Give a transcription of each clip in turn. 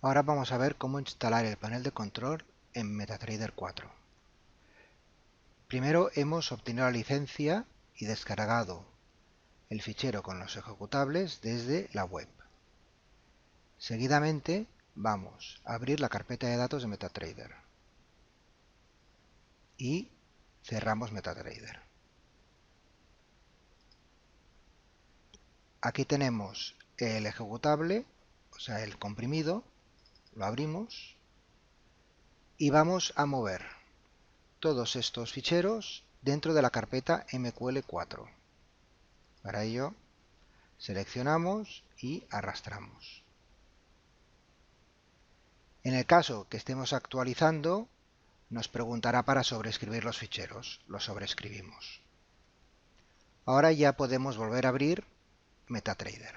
Ahora vamos a ver cómo instalar el panel de control en MetaTrader 4. Primero hemos obtenido la licencia y descargado el fichero con los ejecutables desde la web. Seguidamente vamos a abrir la carpeta de datos de MetaTrader y cerramos MetaTrader. Aquí tenemos el ejecutable, o sea el comprimido, lo abrimos y vamos a mover todos estos ficheros dentro de la carpeta MQL4. Para ello seleccionamos y arrastramos. En el caso que estemos actualizando, nos preguntará para sobreescribir los ficheros. Los sobreescribimos. Ahora ya podemos volver a abrir MetaTrader.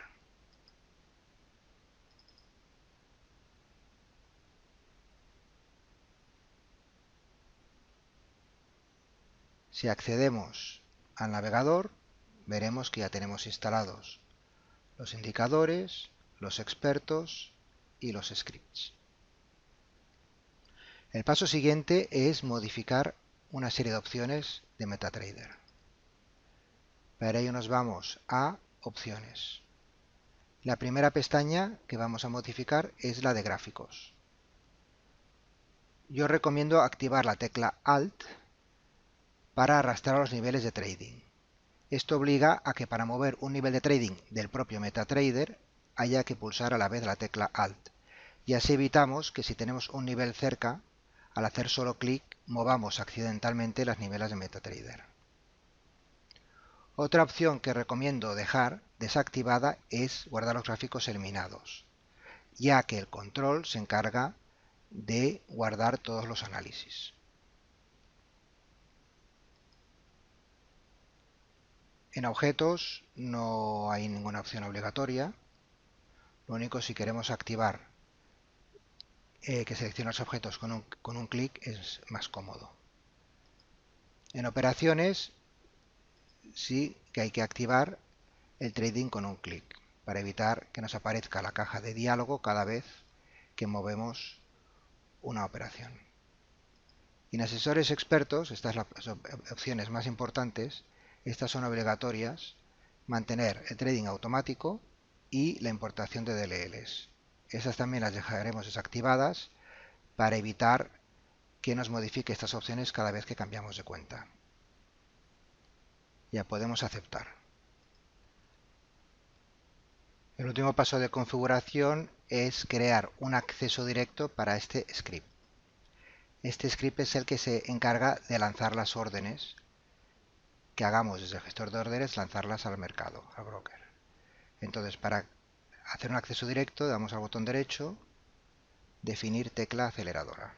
Si accedemos al navegador, veremos que ya tenemos instalados los indicadores, los expertos y los scripts. El paso siguiente es modificar una serie de opciones de MetaTrader. Para ello nos vamos a Opciones. La primera pestaña que vamos a modificar es la de gráficos. Yo recomiendo activar la tecla Alt para arrastrar los niveles de trading. Esto obliga a que para mover un nivel de trading del propio MetaTrader haya que pulsar a la vez la tecla Alt. Y así evitamos que si tenemos un nivel cerca, al hacer solo clic, movamos accidentalmente las niveles de MetaTrader. Otra opción que recomiendo dejar desactivada es guardar los gráficos eliminados, ya que el control se encarga de guardar todos los análisis. En objetos no hay ninguna opción obligatoria. Lo único, si queremos activar que seleccione los objetos con un clic, es más cómodo. En operaciones sí que hay que activar el trading con un clic para evitar que nos aparezca la caja de diálogo cada vez que movemos una operación. Y en asesores expertos, estas son las opciones más importantes, estas son obligatorias: mantener el trading automático y la importación de DLLs. Esas también las dejaremos desactivadas para evitar que nos modifique estas opciones cada vez que cambiamos de cuenta. Ya podemos aceptar. El último paso de configuración es crear un acceso directo para este script. Este script es el que se encarga de lanzar las órdenes que hagamos desde el gestor de órdenes, lanzarlas al mercado, al broker. Entonces, para hacer un acceso directo, damos al botón derecho, definir tecla aceleradora.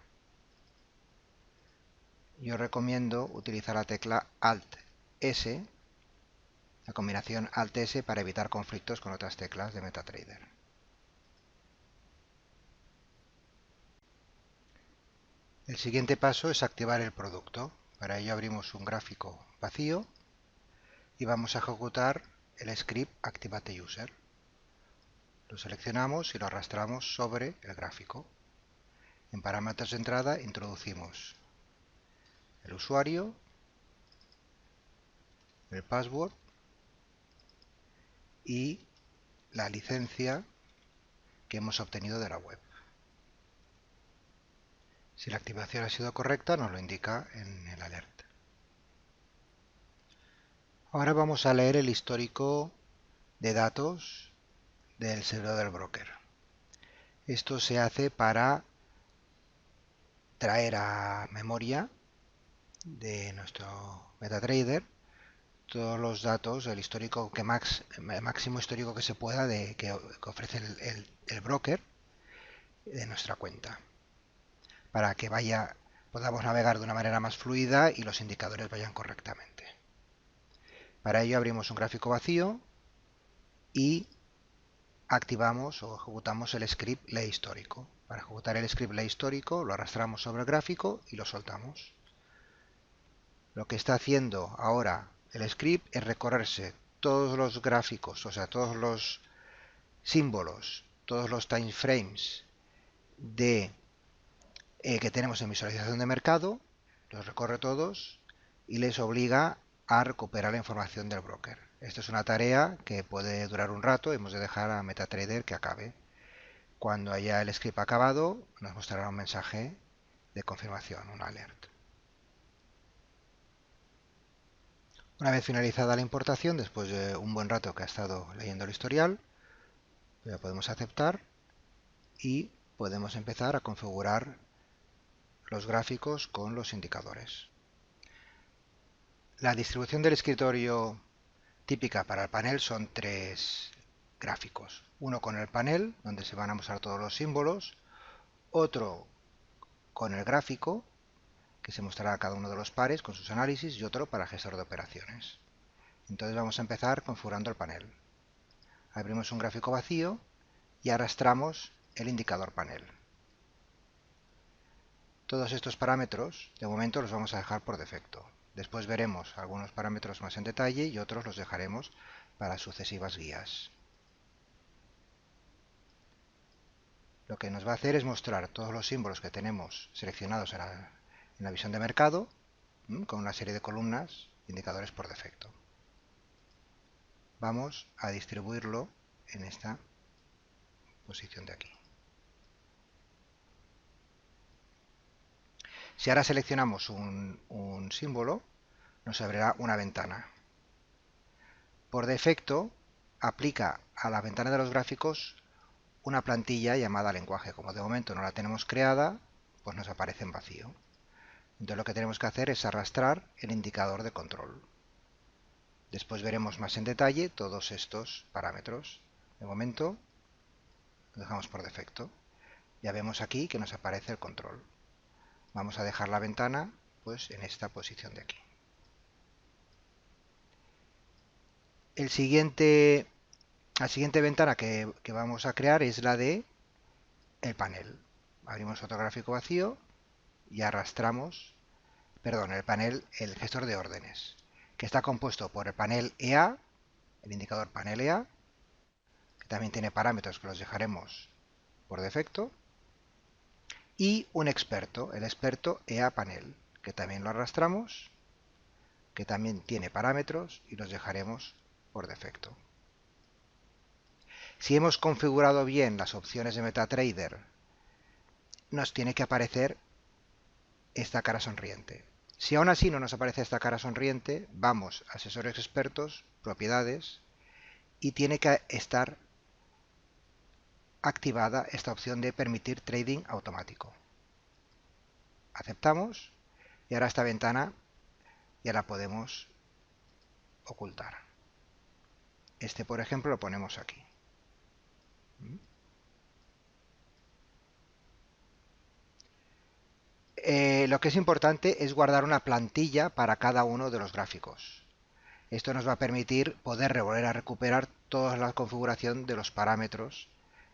Yo recomiendo utilizar la tecla Alt-S, la combinación Alt-S, para evitar conflictos con otras teclas de MetaTrader. El siguiente paso es activar el producto. Para ello abrimos un gráfico vacío y vamos a ejecutar el script Activate User. Lo seleccionamos y lo arrastramos sobre el gráfico. En parámetros de entrada introducimos el usuario, el password y la licencia que hemos obtenido de la web. Si la activación ha sido correcta, nos lo indica en el alert. Ahora vamos a leer el histórico de datos del servidor del broker. Esto se hace para traer a memoria de nuestro MetaTrader todos los datos, el histórico el máximo histórico que se pueda que ofrece el broker de nuestra cuenta, para que podamos navegar de una manera más fluida y los indicadores vayan correctamente. Para ello abrimos un gráfico vacío y activamos o ejecutamos el script lee histórico. Para ejecutar el script lee histórico lo arrastramos sobre el gráfico y lo soltamos. Lo que está haciendo ahora el script es recorrerse todos los gráficos, o sea, todos los símbolos, todos los time frames de que tenemos en visualización de mercado, los recorre todos y les obliga a recuperar la información del broker. Esto es una tarea que puede durar un rato, hemos de dejar a MetaTrader que acabe. Cuando haya el script acabado, nos mostrará un mensaje de confirmación, un alert. Una vez finalizada la importación, después de un buen rato que ha estado leyendo el historial, ya podemos aceptar y podemos empezar a configurar los gráficos con los indicadores. La distribución del escritorio típica para el panel son 3 gráficos. Uno con el panel, donde se van a mostrar todos los símbolos. Otro con el gráfico, que se mostrará cada uno de los pares con sus análisis. Y otro para el gestor de operaciones. Entonces vamos a empezar configurando el panel. Abrimos un gráfico vacío y arrastramos el indicador panel. Todos estos parámetros, de momento, los vamos a dejar por defecto. Después veremos algunos parámetros más en detalle y otros los dejaremos para sucesivas guías. Lo que nos va a hacer es mostrar todos los símbolos que tenemos seleccionados en la visión de mercado, con una serie de columnas, indicadores por defecto. Vamos a distribuirlo en esta posición de aquí. Si ahora seleccionamos un símbolo, nos abrirá una ventana. Por defecto, aplica a la ventana de los gráficos una plantilla llamada lenguaje. Como de momento no la tenemos creada, pues nos aparece en vacío. Entonces lo que tenemos que hacer es arrastrar el indicador de control. Después veremos más en detalle todos estos parámetros. De momento lo dejamos por defecto. Ya vemos aquí que nos aparece el control. Vamos a dejar la ventana pues en esta posición de aquí. La siguiente ventana que vamos a crear es la de el panel. Abrimos otro gráfico vacío y arrastramos, el gestor de órdenes, que está compuesto por el panel EA, el indicador panel EA, que también tiene parámetros que los dejaremos por defecto, y un experto, el experto EA panel, que también lo arrastramos, que también tiene parámetros y los dejaremos por defecto. Si hemos configurado bien las opciones de MetaTrader, nos tiene que aparecer esta cara sonriente. Si aún así no nos aparece esta cara sonriente, vamos a asesores expertos, propiedades, y tiene que estar activada esta opción de permitir trading automático. Aceptamos y ahora esta ventana ya la podemos ocultar. Este, por ejemplo, lo ponemos aquí. Lo que es importante es guardar una plantilla para cada uno de los gráficos. Esto nos va a permitir poder volver a recuperar toda la configuración de los parámetros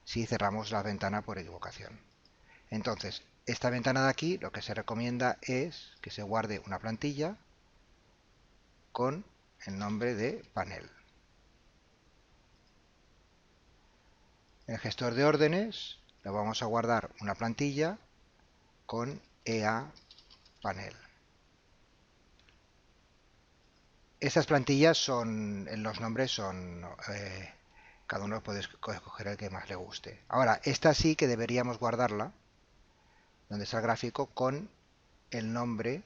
si cerramos la ventana por equivocación. Entonces, esta ventana de aquí lo que se recomienda es que se guarde una plantilla con el nombre de panel. El gestor de órdenes lo vamos a guardar una plantilla con EA panel. Estas plantillas son, los nombres son, cada uno puede escoger el que más le guste. Ahora, esta sí que deberíamos guardarla, donde está el gráfico, con el nombre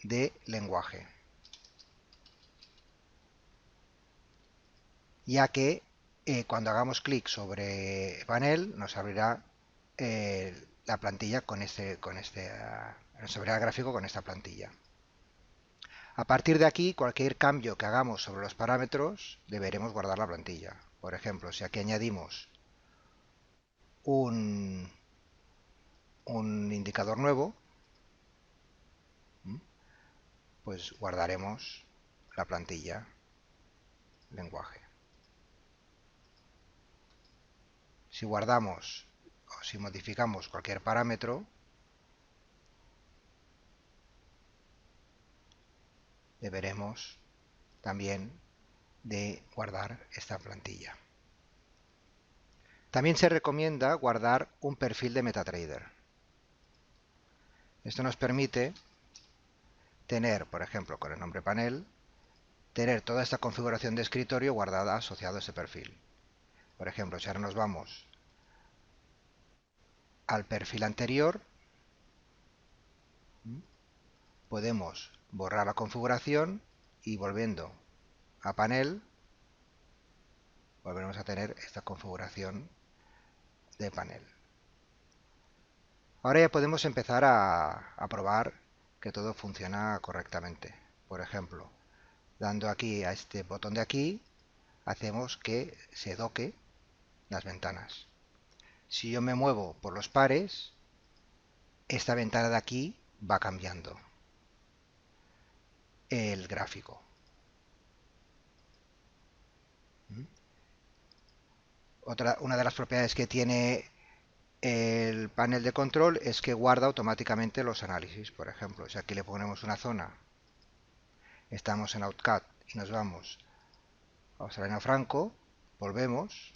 de lenguaje. Ya que cuando hagamos clic sobre panel nos abrirá la plantilla nos abrirá el gráfico con esta plantilla. A partir de aquí, cualquier cambio que hagamos sobre los parámetros, deberemos guardar la plantilla. Por ejemplo, si aquí añadimos un indicador nuevo, pues guardaremos la plantilla lenguaje. Si guardamos o si modificamos cualquier parámetro, deberemos también de guardar esta plantilla. También se recomienda guardar un perfil de MetaTrader. Esto nos permite tener, por ejemplo, con el nombre panel, tener toda esta configuración de escritorio guardada asociado a ese perfil. Por ejemplo, si ahora nos vamos al perfil anterior, podemos borrar la configuración y volviendo a panel, volveremos a tener esta configuración de panel. Ahora ya podemos empezar a probar que todo funciona correctamente. Por ejemplo, dando aquí a este botón de aquí, hacemos que se doque las ventanas. Si yo me muevo por los pares, esta ventana de aquí va cambiando el gráfico. Una de las propiedades que tiene el panel de control es que guarda automáticamente los análisis. Por ejemplo, si aquí le ponemos una zona, estamos en AutoCAD y nos vamos a Australiano Franco, volvemos,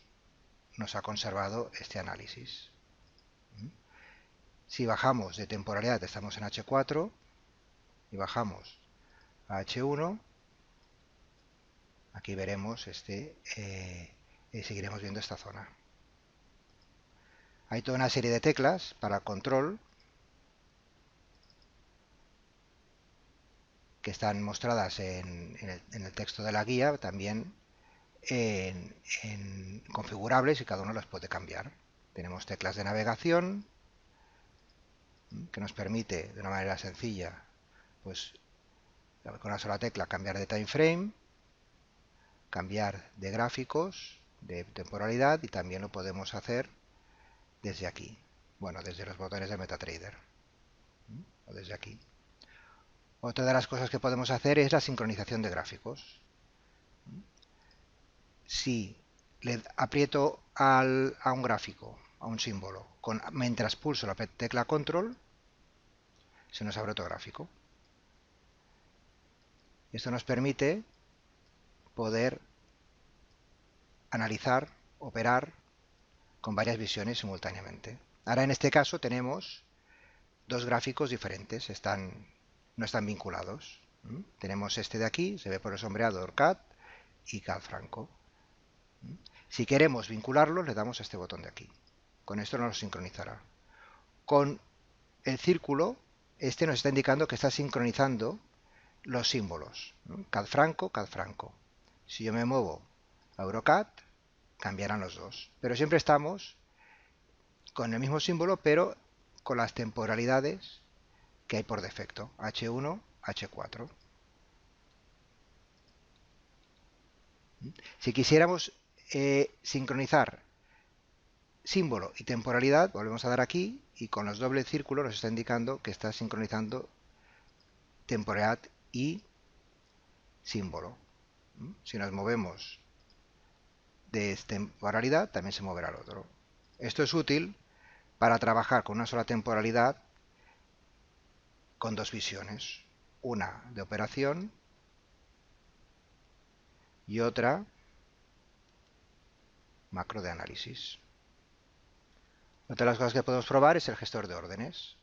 nos ha conservado este análisis. Si bajamos de temporalidad, estamos en H4 y bajamos a H1, aquí veremos seguiremos viendo esta zona. Hay toda una serie de teclas para control que están mostradas en el texto de la guía, también en configurables, y cada uno las puede cambiar. Tenemos teclas de navegación que nos permite de una manera sencilla, pues con una sola tecla cambiar de time frame, cambiar de gráficos, de temporalidad, y también lo podemos hacer desde aquí. Bueno, desde los botones de MetaTrader o desde aquí. Otra de las cosas que podemos hacer es la sincronización de gráficos. Si le aprieto a un gráfico, a un símbolo, mientras pulso la tecla control, se nos abre otro gráfico. Esto nos permite poder analizar, operar con varias visiones simultáneamente. Ahora en este caso tenemos dos gráficos diferentes, no están vinculados. Tenemos este de aquí, se ve por el sombreado OrCAD y CAD Franco. Si queremos vincularlos, le damos a este botón de aquí. Con esto nos lo sincronizará. Con el círculo, este nos está indicando que está sincronizando los símbolos. CAD Franco, CAD Franco. Si yo me muevo a EuroCAD, cambiarán los dos. Pero siempre estamos con el mismo símbolo, pero con las temporalidades que hay por defecto. H1, H4. Si quisiéramos sincronizar símbolo y temporalidad, volvemos a dar aquí y con los dobles círculos nos está indicando que está sincronizando temporalidad y símbolo. Si nos movemos de temporalidad, también se moverá el otro. Esto es útil para trabajar con una sola temporalidad con dos visiones, una de operación y otra macro de análisis. Otra de las cosas que podemos probar es el gestor de órdenes.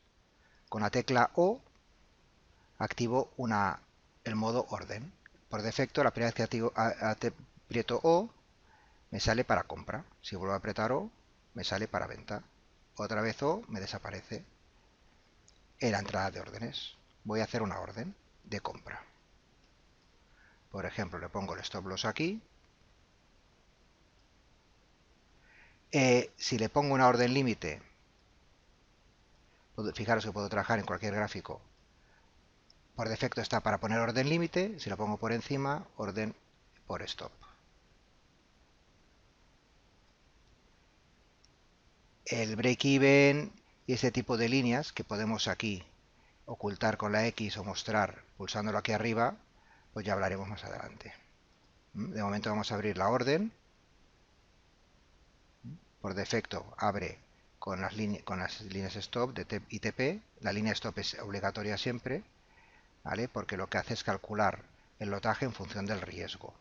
Con la tecla O activo el modo orden. Por defecto, la primera vez que aprieto O, me sale para compra. Si vuelvo a apretar O, me sale para venta. Otra vez O, me desaparece en la entrada de órdenes. Voy a hacer una orden de compra. Por ejemplo, le pongo el stop loss aquí. Si le pongo una orden límite, fijaros que puedo trabajar en cualquier gráfico. Por defecto está para poner orden límite. Si lo pongo por encima, orden por stop. El break-even y ese tipo de líneas que podemos aquí ocultar con la X o mostrar pulsándolo aquí arriba, pues ya hablaremos más adelante. De momento vamos a abrir la orden. Por defecto abre con las líneas stop de y TP. La línea stop es obligatoria siempre, ¿vale? Porque lo que hace es calcular el lotaje en función del riesgo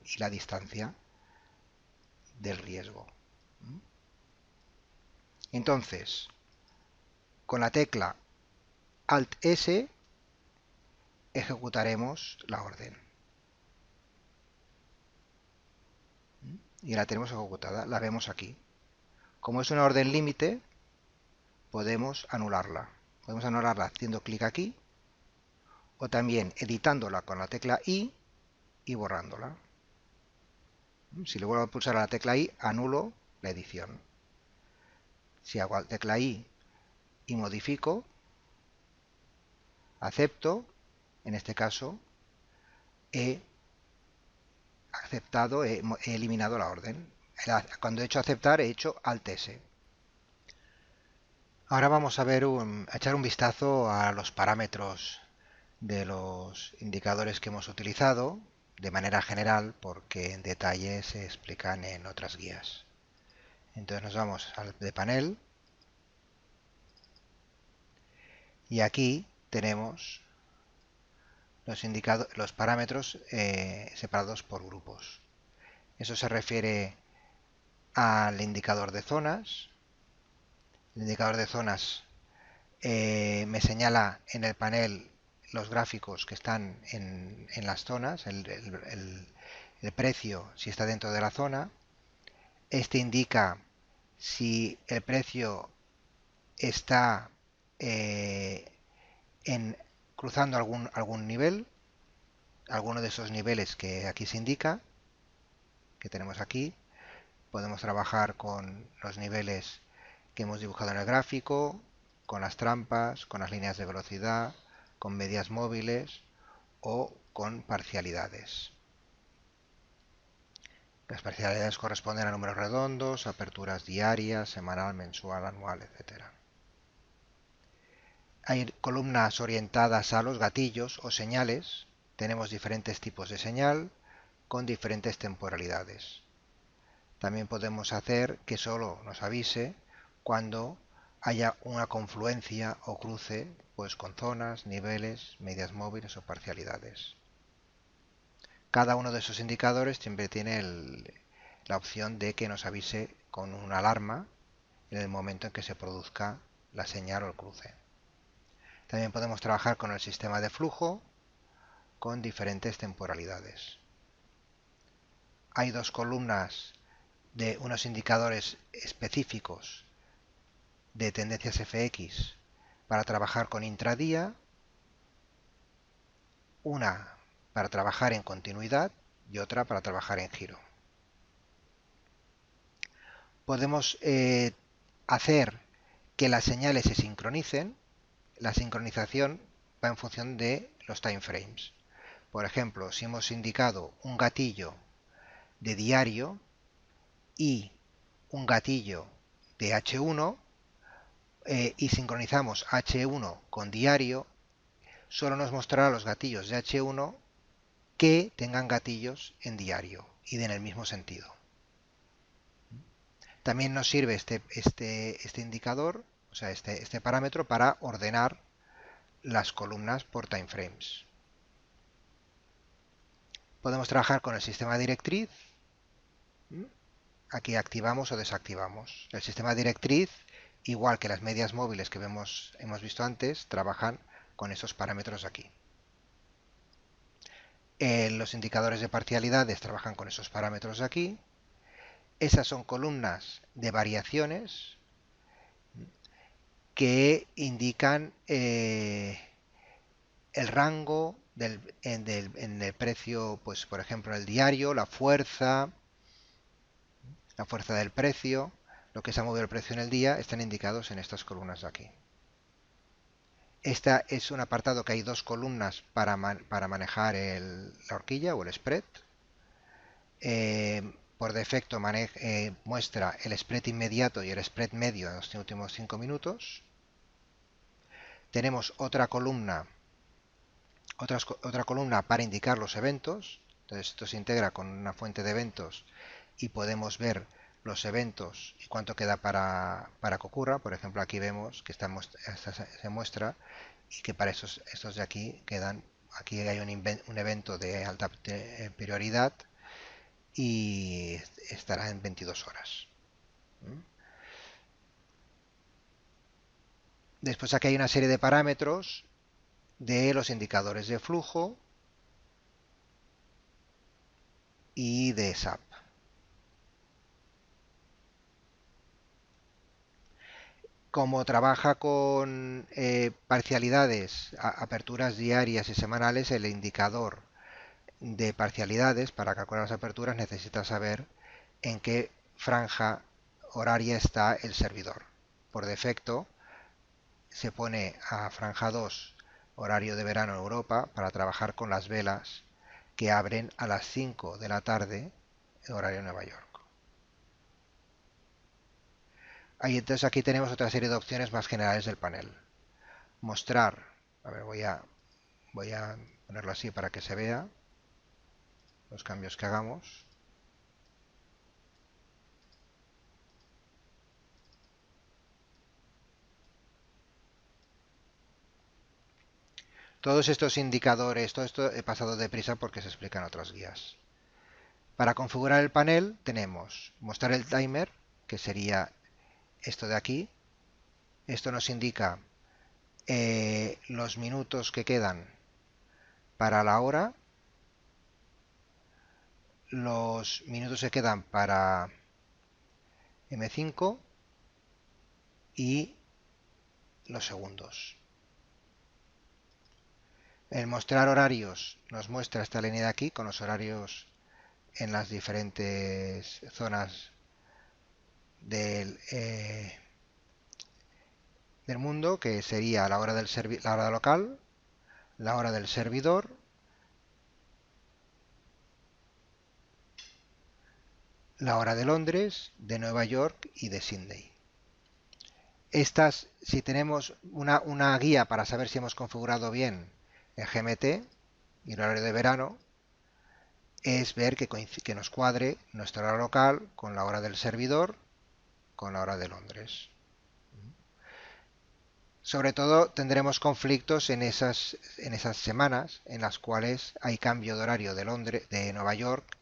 y la distancia del riesgo. Entonces, con la tecla Alt S ejecutaremos la orden. Y la tenemos ejecutada, la vemos aquí. Como es una orden límite, podemos anularla. Podemos anularla haciendo clic aquí, o también editándola con la tecla I y borrándola. Si le vuelvo a pulsar a la tecla I, anulo la edición. Si hago la tecla I y modifico, acepto, en este caso, he aceptado, he eliminado la orden. Cuando he hecho aceptar, he hecho Alt S. Ahora vamos a ver a echar un vistazo a los parámetros de los indicadores que hemos utilizado de manera general, porque en detalle se explican en otras guías. Entonces nos vamos al de panel y aquí tenemos los parámetros separados por grupos. Eso se refiere al indicador de zonas. El indicador de zonas me señala en el panel los gráficos que están en las zonas, el precio si está dentro de la zona. Este indica si el precio está cruzando algún nivel, alguno de esos niveles que aquí se indica, que tenemos aquí. Podemos trabajar con los niveles que hemos dibujado en el gráfico, con las trampas, con las líneas de velocidad, con medias móviles o con parcialidades. Las parcialidades corresponden a números redondos, aperturas diarias, semanal, mensual, anual, etc. Hay columnas orientadas a los gatillos o señales. Tenemos diferentes tipos de señal con diferentes temporalidades. También podemos hacer que solo nos avise cuando haya una confluencia o cruce pues con zonas, niveles, medias móviles o parcialidades. Cada uno de esos indicadores siempre tiene la opción de que nos avise con una alarma en el momento en que se produzca la señal o el cruce. También podemos trabajar con el sistema de flujo con diferentes temporalidades. Hay dos columnas de unos indicadores específicos de tendencias FX para trabajar con intradía, una para trabajar en continuidad y otra para trabajar en giro. Podemos hacer que las señales se sincronicen. La sincronización va en función de los time frames. Por ejemplo, si hemos indicado un gatillo de diario y un gatillo de H1 y sincronizamos H1 con diario, solo nos mostrará los gatillos de H1 que tengan gatillos en diario y en el mismo sentido. También nos sirve este indicador, o sea, este parámetro para ordenar las columnas por timeframes. Podemos trabajar con el sistema directriz. Aquí activamos o desactivamos. El sistema directriz, igual que las medias móviles que hemos visto antes, trabajan con esos parámetros aquí. Los indicadores de parcialidades trabajan con esos parámetros de aquí. Esas son columnas de variaciones que indican el rango en el precio, pues por ejemplo el diario, la fuerza del precio, lo que se ha movido el precio en el día, están indicados en estas columnas de aquí. Esta es un apartado que hay dos columnas para manejar la horquilla o el spread. Por defecto muestra el spread inmediato y el spread medio en los últimos 5 minutos. Tenemos otra columna para indicar los eventos. Entonces esto se integra con una fuente de eventos y podemos ver los eventos y cuánto queda para que ocurra. Por ejemplo, aquí vemos que se muestra y que para estos de aquí quedan. Aquí hay un evento de alta prioridad y estará en 22 horas. Después aquí hay una serie de parámetros de los indicadores de flujo y de SAP. Como trabaja con parcialidades, aperturas diarias y semanales, el indicador de parcialidades para calcular las aperturas necesita saber en qué franja horaria está el servidor. Por defecto se pone a franja 2, horario de verano en Europa, para trabajar con las velas que abren a las 5 de la tarde, horario de Nueva York. Ahí, entonces aquí tenemos otra serie de opciones más generales del panel. Mostrar, a ver, voy a ponerlo así para que se vea los cambios que hagamos. Todos estos indicadores, todo esto he pasado deprisa porque se explica en otras guías. Para configurar el panel tenemos mostrar el timer, que sería esto de aquí. Esto nos indica los minutos que quedan para la hora, los minutos que quedan para M5 y los segundos. El mostrar horarios nos muestra esta línea de aquí con los horarios en las diferentes zonas del mundo, que sería la hora la hora local, la hora del servidor, la hora de Londres, de Nueva York y de Sydney. Estas, si tenemos una guía para saber si hemos configurado bien el GMT y el horario de verano, es ver que nos cuadre nuestra hora local con la hora del servidor, con la hora de Londres. Sobre todo tendremos conflictos en esas semanas en las cuales hay cambio de horario de Nueva York,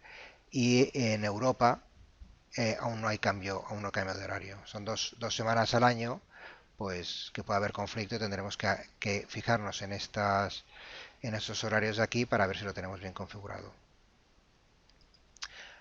y en Europa aún no cambia de horario. Son dos semanas al año, pues que puede haber conflicto y tendremos que fijarnos en estos horarios de aquí para ver si lo tenemos bien configurado.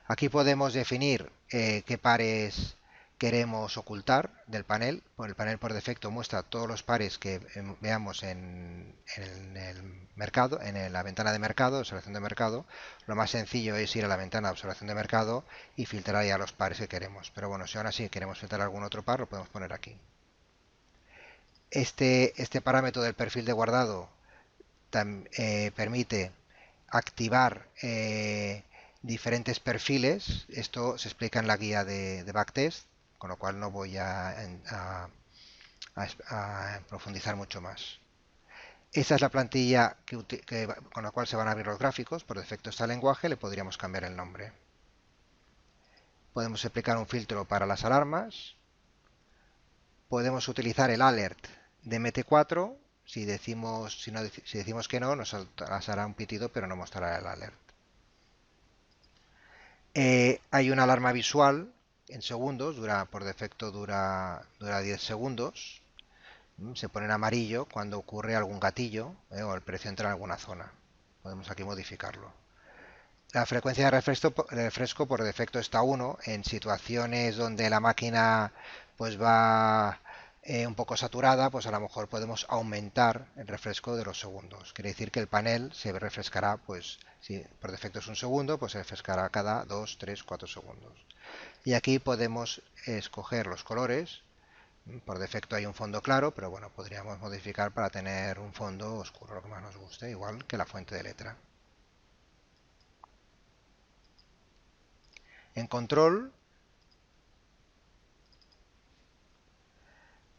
Aquí podemos definir qué pares queremos ocultar del panel. El panel por defecto muestra todos los pares que veamos en el mercado, en la ventana de mercado, observación de mercado. Lo más sencillo es ir a la ventana de observación de mercado y filtrar ya los pares que queremos. Pero bueno, si aún así queremos filtrar algún otro par, lo podemos poner aquí. Este parámetro del perfil de guardado permite activar diferentes perfiles. Esto se explica en la guía de backtest, con lo cual no voy a profundizar mucho más. Esa es la plantilla con la cual se van a abrir los gráficos. Por defecto está el lenguaje, le podríamos cambiar el nombre. Podemos aplicar un filtro para las alarmas. Podemos utilizar el alert de MT4. Si decimos que no, nos hará un pitido, pero no mostrará el alert. Hay una alarma visual en segundos, por defecto dura 10 segundos. Se pone en amarillo cuando ocurre algún gatillo o el precio entra en alguna zona. Podemos aquí modificarlo. La frecuencia de refresco por defecto está a 1. En situaciones donde la máquina pues va un poco saturada, pues a lo mejor podemos aumentar el refresco de los segundos. Quiere decir que el panel se refrescará, pues si por defecto es 1 segundo, pues se refrescará cada 2, 3, 4 segundos. Y aquí podemos escoger los colores. Por defecto hay un fondo claro, pero bueno, podríamos modificar para tener un fondo oscuro, lo que más nos guste, igual que la fuente de letra. En control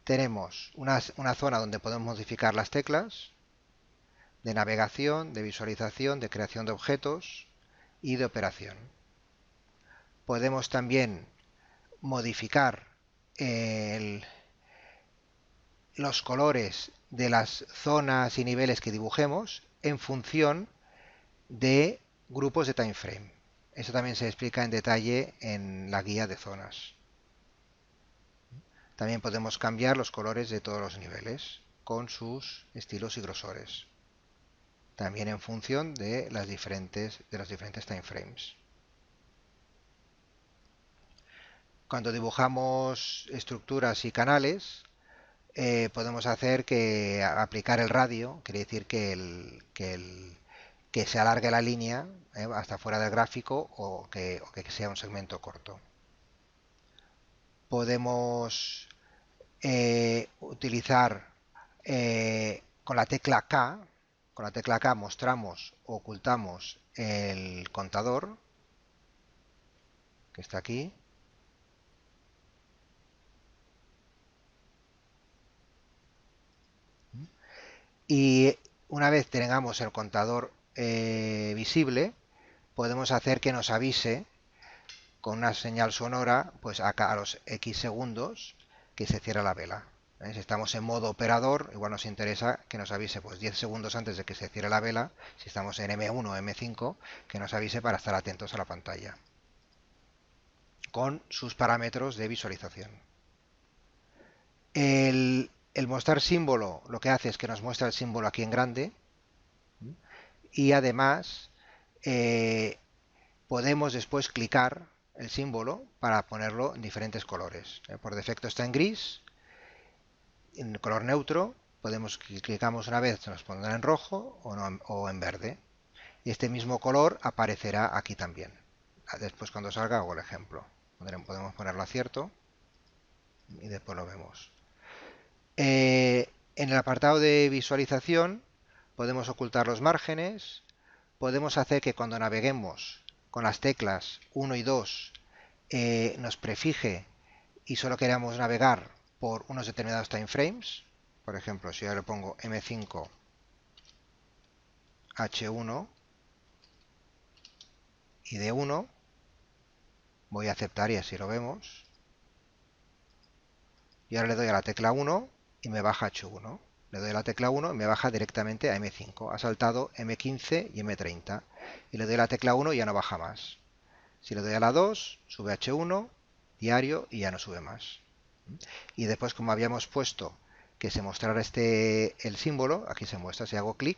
tenemos una zona donde podemos modificar las teclas de navegación, de visualización, de creación de objetos y de operación. Podemos también modificar los colores de las zonas y niveles que dibujemos en función de grupos de time frame. Eso también se explica en detalle en la guía de zonas. También podemos cambiar los colores de todos los niveles con sus estilos y grosores, también en función de los diferentes time frames. Cuando dibujamos estructuras y canales, podemos hacer que aplicar el radio, quiere decir que se alargue la línea hasta fuera del gráfico o que sea un segmento corto. Podemos utilizar con la tecla K mostramos o ocultamos el contador, que está aquí. Y una vez tengamos el contador visible, podemos hacer que nos avise con una señal sonora, pues acá a los X segundos, que se cierra la vela. Si estamos en modo operador, igual nos interesa que nos avise pues 10 segundos antes de que se cierre la vela, si estamos en M1 o M5, que nos avise para estar atentos a la pantalla, con sus parámetros de visualización. El mostrar símbolo lo que hace es que nos muestra el símbolo aquí en grande, y además podemos después clicar el símbolo para ponerlo en diferentes colores. Por defecto está en gris, en color neutro. Clicamos una vez, nos pondrá en rojo o en verde. Y este mismo color aparecerá aquí también. Después cuando salga hago el ejemplo. Podemos ponerlo a cierto y después lo vemos. En el apartado de visualización podemos ocultar los márgenes. Podemos hacer que cuando naveguemos con las teclas 1 y 2 nos prefije y solo queramos navegar por unos determinados time frames. Por ejemplo, si yo le pongo M5 H1 y D1, voy a aceptar y así lo vemos. Y ahora le doy a la tecla 1 y me baja H1. Le doy a la tecla 1 y me baja directamente a M5. Ha saltado M15 y M30. Y le doy a la tecla 1 y ya no baja más. Si le doy a la 2, sube H1, diario, y ya no sube más. Y después, como habíamos puesto que se mostrara el símbolo, aquí se muestra, si hago clic,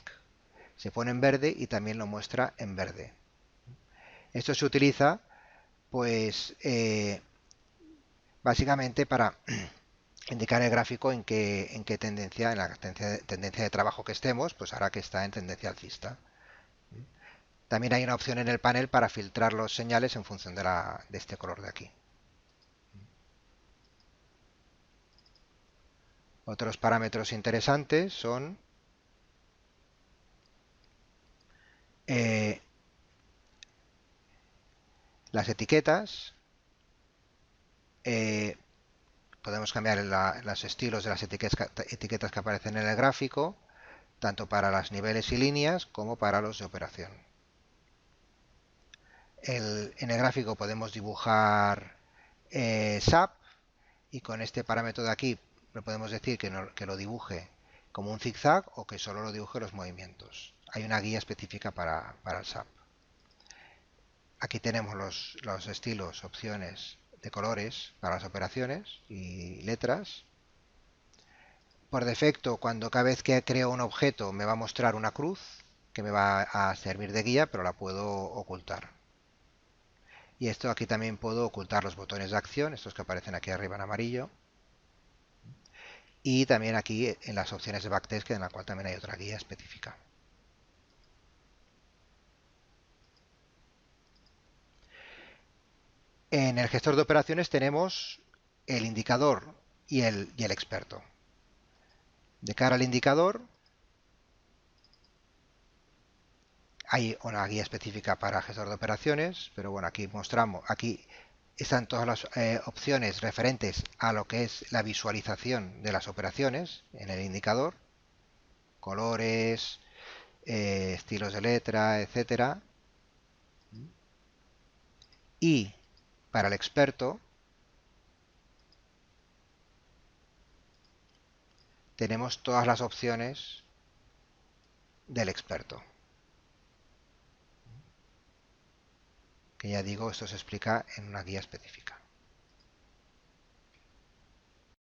se pone en verde y también lo muestra en verde. Esto se utiliza, pues, básicamente para indicar el gráfico en qué tendencia, en la tendencia de trabajo que estemos, pues hará que está en tendencia alcista. También hay una opción en el panel para filtrar los señales en función de este color de aquí. Otros parámetros interesantes son las etiquetas. Podemos cambiar los estilos de las etiquetas que aparecen en el gráfico, tanto para los niveles y líneas como para los de operación. En el gráfico podemos dibujar SAP, y con este parámetro de aquí le podemos decir que lo dibuje como un zigzag o que solo lo dibuje los movimientos. Hay una guía específica para el SAP. Aquí tenemos los estilos, opciones de colores para las operaciones y letras. Por defecto, cada vez que creo un objeto me va a mostrar una cruz que me va a servir de guía, pero la puedo ocultar. Y esto aquí también puedo ocultar los botones de acción, estos que aparecen aquí arriba en amarillo. Y también aquí en las opciones de backtest, en la cual también hay otra guía específica. En el gestor de operaciones tenemos el indicador y el experto. De cara al indicador hay una guía específica para gestor de operaciones, pero bueno, aquí están todas las opciones referentes a lo que es la visualización de las operaciones en el indicador, colores, estilos de letra, etcétera. Y para el experto tenemos todas las opciones del experto. Que ya digo, esto se explica en una guía específica.